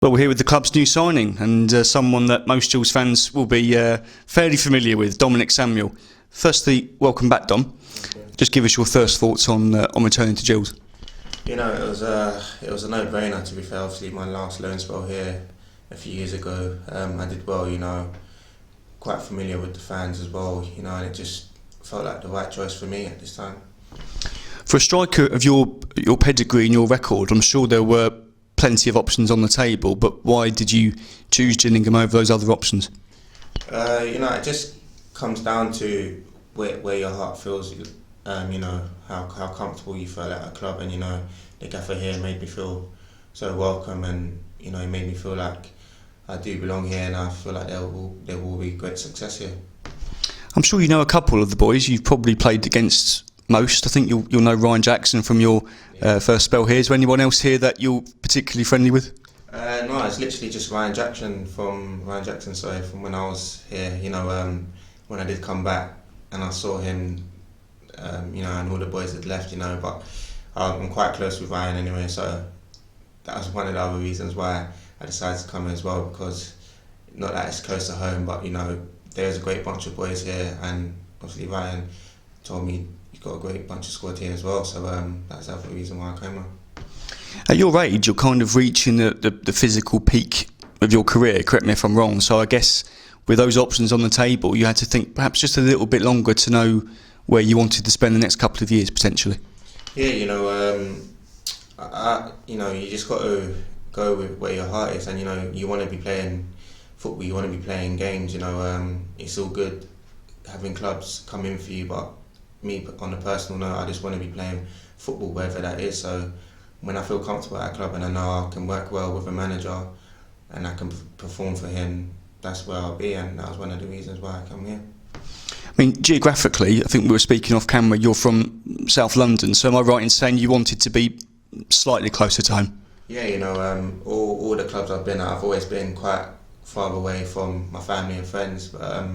Well, we're here with the club's new signing and someone that most Gills fans will be fairly familiar with, Dominic Samuel. Firstly, welcome back, Dom. Just give us your first thoughts on returning to Gills. You know, it was a no-brainer, to be fair. Obviously, my last loan spell here a few years ago, I did well. You know, quite familiar with the fans as well. You know, and it just felt like the right choice for me at this time. For a striker of your pedigree and your record, I'm sure there were plenty of options on the table, but why did you choose Gillingham over those other options? You know, it just comes down to where your heart feels. You know, how comfortable you feel at a club, and you know, the gaffer here made me feel so welcome, and you know, it made me feel like I do belong here, and I feel like there will be great success here. I'm sure you know a couple of the boys. You've probably played against most. I think you'll know Ryan Jackson from your first spell here. Is there anyone else here that you're particularly friendly with? No, it's literally just Ryan Jackson from when I was here. You know, when I did come back and I saw him, you know, and all the boys had left. You know, but I'm quite close with Ryan anyway, so that was one of the other reasons why I decided to come as well, because not that it's close to home, but you know, there's a great bunch of boys here, and obviously Ryan told me you've got a great bunch of squad here as well, so that's the other reason why I came on. At your age, you're kind of reaching the physical peak of your career, correct me if I'm wrong, so I guess with those options on the table, you had to think perhaps just a little bit longer to know where you wanted to spend the next couple of years, potentially. Yeah, you know, you know, you just got to go with where your heart is, and you know, you want to be playing football, you want to be playing games, you know, it's all good having clubs come in for you, but me, on a personal note, I just want to be playing football wherever that is. So when I feel comfortable at a club and I know I can work well with a manager and I can perform for him, that's where I'll be, and that was one of the reasons why I come here. I mean, geographically, I think we were speaking off camera, you're from South London, so am I right in saying you wanted to be slightly closer to home? Yeah, you know, all the clubs I've been at, I've always been quite far away from my family and friends, but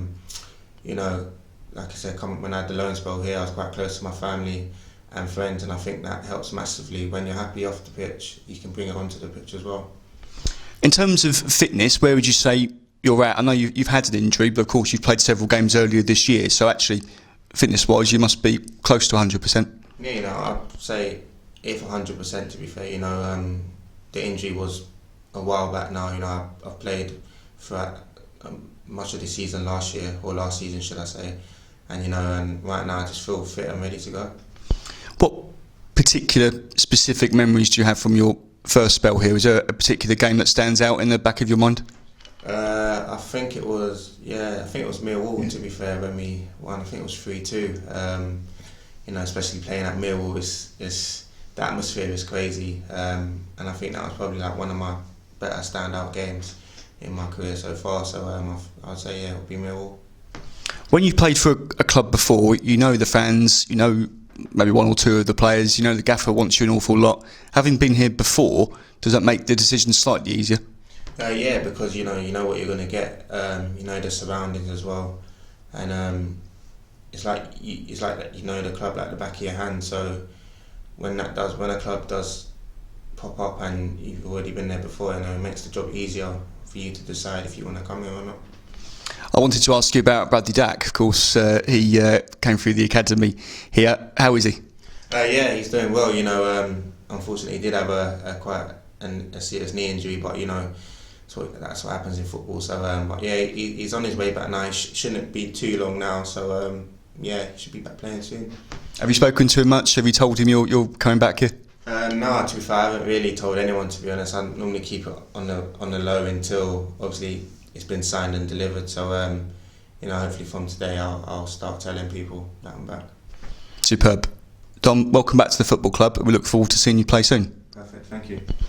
you know, like I said, when I had the loan spell here, I was quite close to my family and friends, and I think that helps massively. When you're happy off the pitch, you can bring it onto the pitch as well. In terms of fitness, where would you say you're at? I know you've had an injury, but of course you've played several games earlier this year, so actually, fitness-wise, you must be close to 100%. Yeah, you know, I'd say if 100%, to be fair. You know, the injury was a while back now. You know, I've played throughout much of the season last season, should I say. And you know, and right now I just feel fit and ready to go. What particular specific memories do you have from your first spell here? Is there a particular game that stands out in the back of your mind? I think it was Millwall, to be fair, when we won. I think it was 3-2. You know, especially playing at Millwall, the atmosphere is crazy, and I think that was probably like one of my better standout games in my career so far. So I'd say yeah, it would be Millwall. When you've played for a club before, you know the fans, you know maybe one or two of the players, you know the gaffer wants you an awful lot. Having been here before, does that make the decision slightly easier? Yeah, because you know what you're going to get. You know the surroundings as well, and it's like you know the club like the back of your hand. So when a club does pop up and you've already been there before, you know, it makes the job easier for you to decide if you want to come here or not. I wanted to ask you about Bradley Dack. Of course, he came through the academy here. How is he? Yeah, he's doing well. You know, unfortunately, he did have quite a serious knee injury, but you know, that's what happens in football. So, but yeah, he's on his way back now. It shouldn't be too long now. So, yeah, he should be back playing soon. Have you spoken to him much? Have you told him you're coming back here? No, to be fair, I haven't really told anyone, to be honest. I normally keep it on the low until obviously it's been signed and delivered. So, you know, hopefully from today I'll start telling people that I'm back. Superb. Dom, welcome back to the football club. We look forward to seeing you play soon. Perfect, thank you.